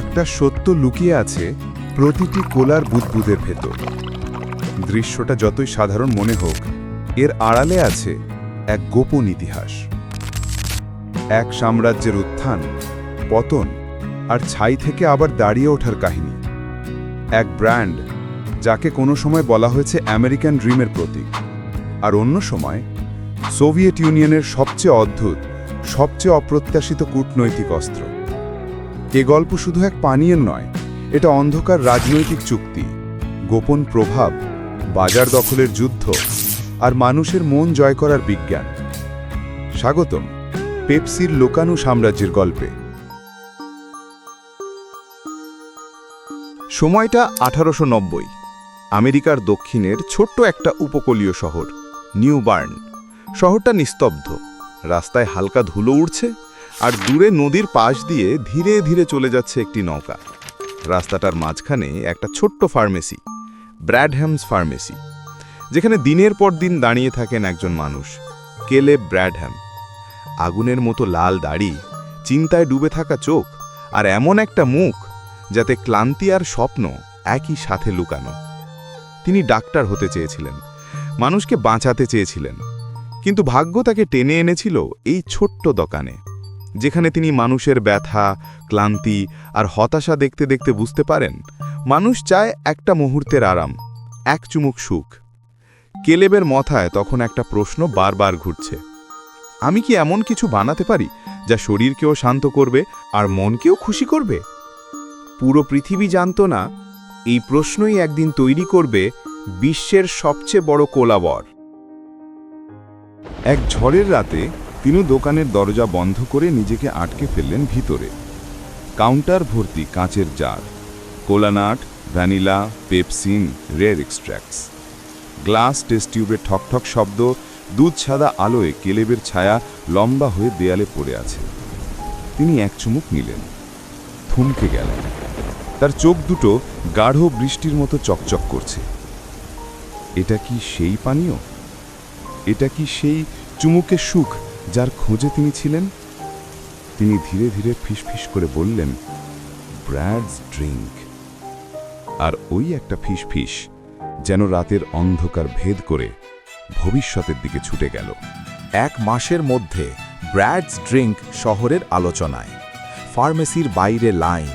একটা সত্য লুকিয়ে আছে প্রতিটি কোলার বুদবুদের ভেতর। দৃশ্যটা যতই সাধারণ মনে হোক, এর আড়ালে আছে এক গোপন ইতিহাস। এক সাম্রাজ্যের উত্থান, পতন আর ছাই থেকে আবার দাঁড়িয়ে ওঠার কাহিনী। এক ব্র্যান্ড যাকে কোনো সময় বলা হয়েছে আমেরিকান ড্রিমের প্রতীক, আর অন্য সময় সোভিয়েত ইউনিয়নের সবচেয়ে অদ্ভুত, সবচেয়ে অপ্রত্যাশিত কূটনৈতিক অস্ত্র। এ গল্প শুধু এক পানীয়ের নয়, এটা অন্ধকার রাজনৈতিক চুক্তি, গোপন প্রভাব, বাজার দখলের যুদ্ধ আর মানুষের মন জয় করার বিজ্ঞান। স্বাগতম পেপসির লোকানু সাম্রাজ্যের গল্পে। সময়টা 1890। আমেরিকার দক্ষিণের ছোট্ট একটা উপকূলীয় শহর, নিউ বার্ন। শহরটা নিস্তব্ধ, রাস্তায় হালকা ধুলো উড়ছে, আর দূরে নদীর পাশ দিয়ে ধীরে ধীরে চলে যাচ্ছে একটি নৌকা। রাস্তাটার মাঝখানে একটা ছোট্ট ফার্মেসি, ব্র্যাডহ্যামস ফার্মেসি, যেখানে দিনের পর দিন দাঁড়িয়ে থাকেন একজন মানুষ, কেলেব ব্র্যাডহ্যাম। আগুনের মতো লাল দাড়ি, চিন্তায় ডুবে থাকা চোখ, আর এমন একটা মুখ যাতে ক্লান্তি আর স্বপ্ন একই সাথে লুকানো। তিনি ডাক্তার হতে চেয়েছিলেন, মানুষকে বাঁচাতে চেয়েছিলেন, কিন্তু ভাগ্য তাকে টেনে এনেছিল এই ছোট্ট দোকানে, যেখানে তিনি মানুষের ব্যথা, ক্লান্তি আর হতাশা দেখতে দেখতে বুঝতে পারেন মানুষ চায় একটা মুহূর্তের আরাম, এক চুমুক সুখ। কেলেবের মাথায় তখন একটা প্রশ্ন বারবার ঘুরছে, আমি কি এমন কিছু বানাতে পারি যা শরীরকেও শান্ত করবে আর মনকেও খুশি করবে? পুরো পৃথিবী জানত না এই প্রশ্নই একদিন তৈরি করবে বিশ্বের সবচেয়ে বড় কোলাবর। এক ঝড়ের রাতে তিনি দোকানের দরজা বন্ধ করে নিজেকে আটকে ফেললেন ভিতরে। কাউন্টার ভর্তি কাঁচের jar, kola, vanilla, pepsin, rare extracts. Glass test টিউবের ঠকঠক শব্দ, দুধ সাদা আলোয় কেলেবের ছায়া লম্বা হয়ে দেয়ালে পড়ে আছে। তিনি এক চুমুক নিলেন, থমকে গেলেন। তার চোখ দুটো গাঢ় বৃষ্টির মতো চকচক করছে। এটা কি সেই পানীয়? এটা কি সেই চুমুকে সুখ যার খোঁজে তিনি ছিলেন? তিনি ধীরে ধীরে ফিসফিস করে বললেন, ব্র্যাডস ড্রিঙ্ক। আর ওই একটা ফিসফিস যেন রাতের অন্ধকার ভেদ করে ভবিষ্যতের দিকে ছুটে গেল। এক মাসের মধ্যে ব্র্যাডস ড্রিঙ্ক শহরের আলোচনায়। ফার্মেসির বাইরে লাইন,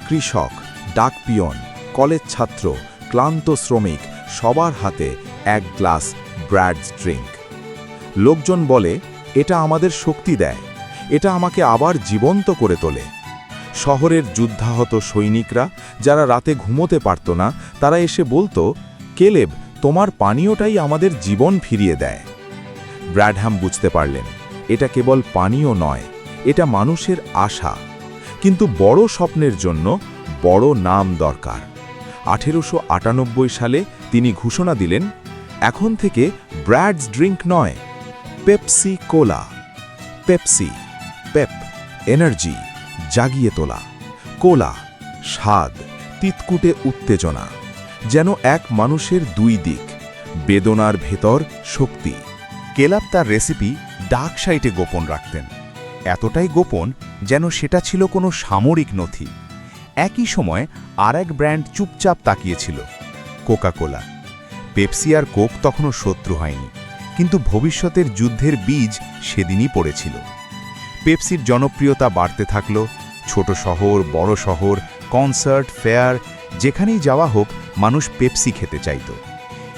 কৃষক, ডাক পিয়ন, কলেজ ছাত্র, ক্লান্ত শ্রমিক, সবার হাতে এক গ্লাস ব্র্যাডস ড্রিঙ্ক। লোকজন বলে, এটা আমাদের শক্তি দেয়, এটা আমাকে আবার জীবন্ত করে তোলে। শহরের যুদ্ধাহত সৈনিকরা, যারা রাতে ঘুমোতে পারত না, তারা এসে বলতো, কেলেব, তোমার পানীয়টাই আমাদের জীবন ফিরিয়ে দেয়। ব্র্যাডহ্যাম বুঝতে পারলেন, এটা কেবল পানীয় নয়, এটা মানুষের আশা। কিন্তু বড় স্বপ্নের জন্য বড় নাম দরকার। 1898 সালে তিনি ঘোষণা দিলেন, এখন থেকে ব্র্যাডস ড্রিঙ্ক নয়, পেপসি কোলা। পেপসি, পেপ, এনার্জি, জাগিয়ে তোলা। কোলা, স্বাদ, তিতকুটে উত্তেজনা। যেন এক মানুষের দুই দিক, বেদনার ভেতর শক্তি। কেলাব তার রেসিপি ডার্ক সাইটে গোপন রাখতেন, এতটাই গোপন যেন সেটা ছিল কোনো সামরিক নথি। একই সময় আর এক ব্র্যান্ড চুপচাপ তাকিয়েছিল, কোকা-কোলা। পেপসি আর কোক তখনও শত্রু হয়নি, কিন্তু ভবিষ্যতের যুদ্ধের বীজ সেদিনই পড়েছিল। পেপসির জনপ্রিয়তা বাড়তে থাকল। ছোট শহর, বড় শহর, কনসার্ট, ফেয়ার, যেখানেই যাওয়া হোক মানুষ পেপসি খেতে চাইত।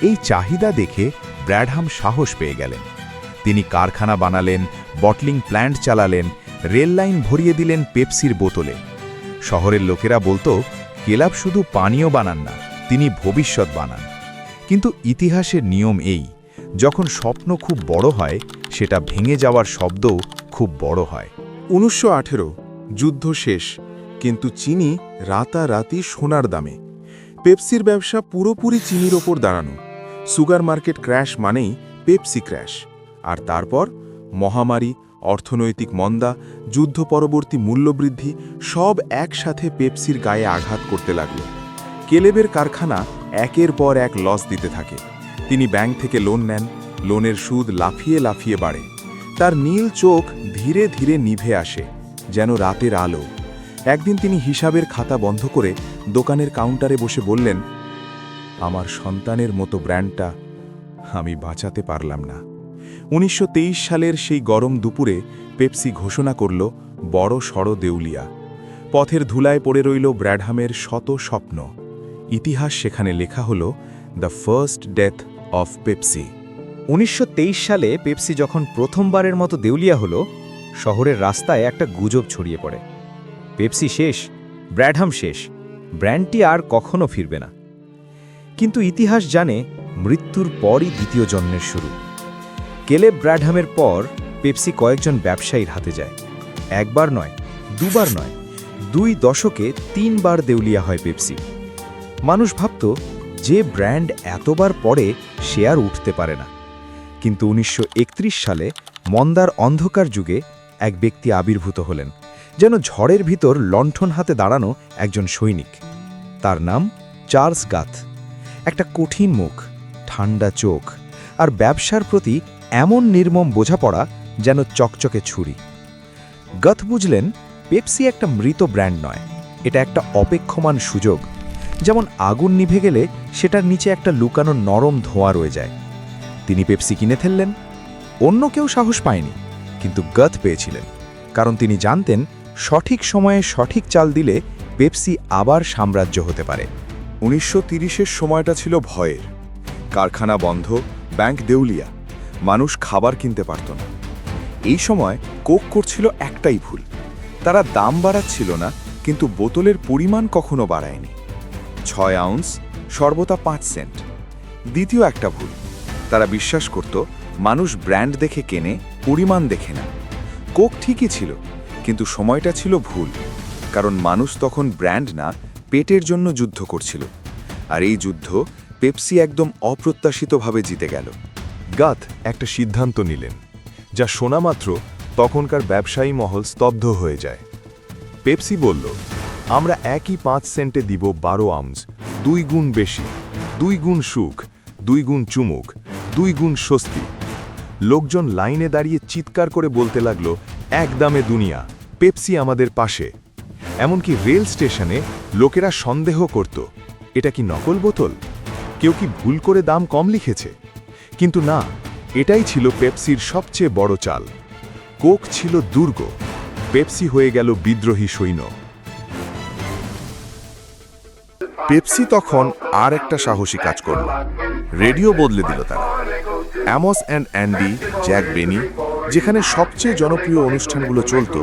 এই চাহিদা দেখে ব্র্যাডহ্যাম সাহস পেয়ে গেলেন। তিনি কারখানা বানালেন, বটলিং প্ল্যান্ট চালালেন, রেল লাইন ভরিয়ে দিলেন পেপসির বোতলে। শহরের লোকেরা বলতো, কেলাব শুধু পানীয় বানান না, তিনি ভবিষ্যৎ বানান। কিন্তু ইতিহাসের নিয়ম এই, যখন স্বপ্ন খুব বড় হয়, সেটা ভেঙে যাওয়ার শব্দও খুব বড় হয়। 1918 যুদ্ধ শেষ, কিন্তু চিনি রাতারাতি সোনার দামে। পেপসির ব্যবসা পুরোপুরি চিনির ওপর দাঁড়ানো। সুগার মার্কেট ক্র্যাশ মানেই পেপসি ক্র্যাশ। আর তারপর মহামারী, অর্থনৈতিক মন্দা, যুদ্ধ পরবর্তী মূল্যবৃদ্ধি, সব একসাথে পেপসির গায়ে আঘাত করতে লাগল। কেলেবের কারখানা একের পর এক লস দিতে থাকে। তিনি ব্যাংক থেকে লোন নেন, লোনের সুদ লাফিয়ে লাফিয়ে বাড়ে। তার নীল চোখ ধীরে ধীরে নিভে আসে, যেন রাতের আলো। একদিন তিনি হিসাবের খাতা বন্ধ করে দোকানের কাউন্টারে বসে বললেন, আমার সন্তানের মতো ব্র্যান্ডটা আমি বাঁচাতে পারলাম না। 1923 সালের সেই গরম দুপুরে পেপসি ঘোষণা করল বড় সড় দেউলিয়া। পথের ধুলায় পড়ে রইল ব্র্যাডহামের শত স্বপ্ন। ইতিহাস সেখানে লেখা হল the first death of Pepsi. 1923 সালে পেপসি যখন প্রথমবারের মতো দেউলিয়া হলো, শহরের রাস্তায় একটা গুজব ছড়িয়ে পড়ে। পেপসি শেষ, ব্র্যাডহাম শেষ, ব্র্যান্ডটি আর কখনো ফিরবে না। কিন্তু ইতিহাস জানে মৃত্যুর পরই দ্বিতীয় জন্মের শুরু। কেলেব ব্র্যাডহামের পর পেপসি কয়েকজন ব্যবসায়ীর হাতে যায়। একবার নয়, দুবার নয়, 2 দশকে 3 বার দেউলিয়া হয় পেপসি। মানুষ ভাবত যে ব্র্যান্ড এতবার পরে সে আর উঠতে পারে না। কিন্তু 1931 সালে মন্দার অন্ধকার যুগে এক ব্যক্তি আবির্ভূত হলেন, যেন ঝড়ের ভিতর লণ্ঠন হাতে দাঁড়ানো একজন সৈনিক। তার নাম চার্লস গাথ। একটা কঠিন মুখ, ঠান্ডা চোখ, আর ব্যবসার প্রতি এমন নির্মম বোঝাপড়া যেন চকচকে ছুরি। গাথ বুঝলেন পেপসি একটা মৃত ব্র্যান্ড নয়, এটা একটা অপেক্ষমান সুযোগ। যেমন আগুন নিভে গেলে সেটার নিচে একটা লুকানো নরম ধোঁয়া রয়ে যায়। তিনি পেপসি কিনে ফেললেন। অন্য কেউ সাহস পায়নি, কিন্তু গাথ পেয়েছিলেন, কারণ তিনি জানতেন সঠিক সময়ে সঠিক চাল দিলে পেপসি আবার সাম্রাজ্য হতে পারে। 1930-এর সময়টা ছিল ভয়ের। কারখানা বন্ধ, ব্যাংক দেউলিয়া, মানুষ খাবার কিনতে পারত না। এই সময় কোক করছিল একটাই ভুল, তারা দাম বাড়াচ্ছিল না, কিন্তু বোতলের পরিমাণ কখনো বাড়ায়নি। 6 আউন্স সর্বদা 5 সেন্ট। দ্বিতীয় একটা ভুল, তারা বিশ্বাস করত মানুষ ব্র্যান্ড দেখে কেনে, পরিমাণ দেখে না। কোক ঠিকই ছিল, কিন্তু সময়টা ছিল ভুল, কারণ মানুষ তখন ব্র্যান্ড না, পেটের জন্য যুদ্ধ করছিল। আর এই যুদ্ধ পেপসি একদম অপ্রত্যাশিতভাবে জিতে গেল। গাথ একটা সিদ্ধান্ত নিলেন, যা শোনা মাত্র তখনকার ব্যবসায়ী মহল স্তব্ধ হয়ে যায়। পেপসি বলল, আমরা একই 5 সেন্টে দিব 12 আউন্স, 2 গুণ বেশি, 2 গুণ সুখ, 2 গুণ চুমুক, 2 গুণ স্বস্তি। লোকজন লাইনে দাঁড়িয়ে চিৎকার করে বলতে লাগল, এক দামে দুনিয়া, পেপসি আমাদের পাশে। এমনকি রেল স্টেশনে লোকেরা সন্দেহ করত, এটা কি নকল বোতল? কেউ কি ভুল করে দাম কম লিখেছে? কিন্তু না, এটাই ছিল পেপসির সবচেয়ে বড় চাল। কোক ছিল দুর্গ, পেপসি হয়ে গেল বিদ্রোহী সৈন্য। পেপসি তখন আর একটা সাহসী কাজ করল, রেডিও বদলে দিল তারা। Amos and Andy, Jack Benny, যেখানে সবচেয়ে জনপ্রিয় অনুষ্ঠানগুলো চলত,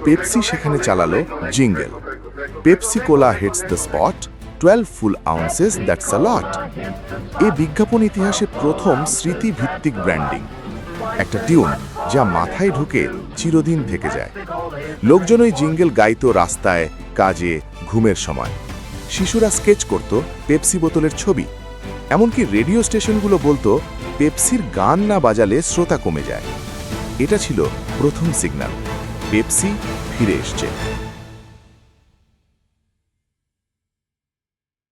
পেপসি সেখানে চালালো jingle, Pepsi Cola hits the spot, 12 full ounces, that's a lot. এই বিজ্ঞাপন ইতিহাসে প্রথম স্মৃতিভিত্তিক ব্র্যান্ডিং, একটা টিউন যা মাথায় ঢুকে চিরদিন থেকে যায়। লোকজন ওই জিঙ্গেল গাইতো রাস্তায়, কাজে, ঘুমের সময়। শিশুরা স্কেচ করত পেপসি বোতলের ছবি। এমনকি রেডিও স্টেশনগুলো বলতো পেপসির গান না বাজালে শ্রোতা কমে যায়। এটা ছিল প্রথম সিগন্যাল, পেপসি ফিরে এসছে।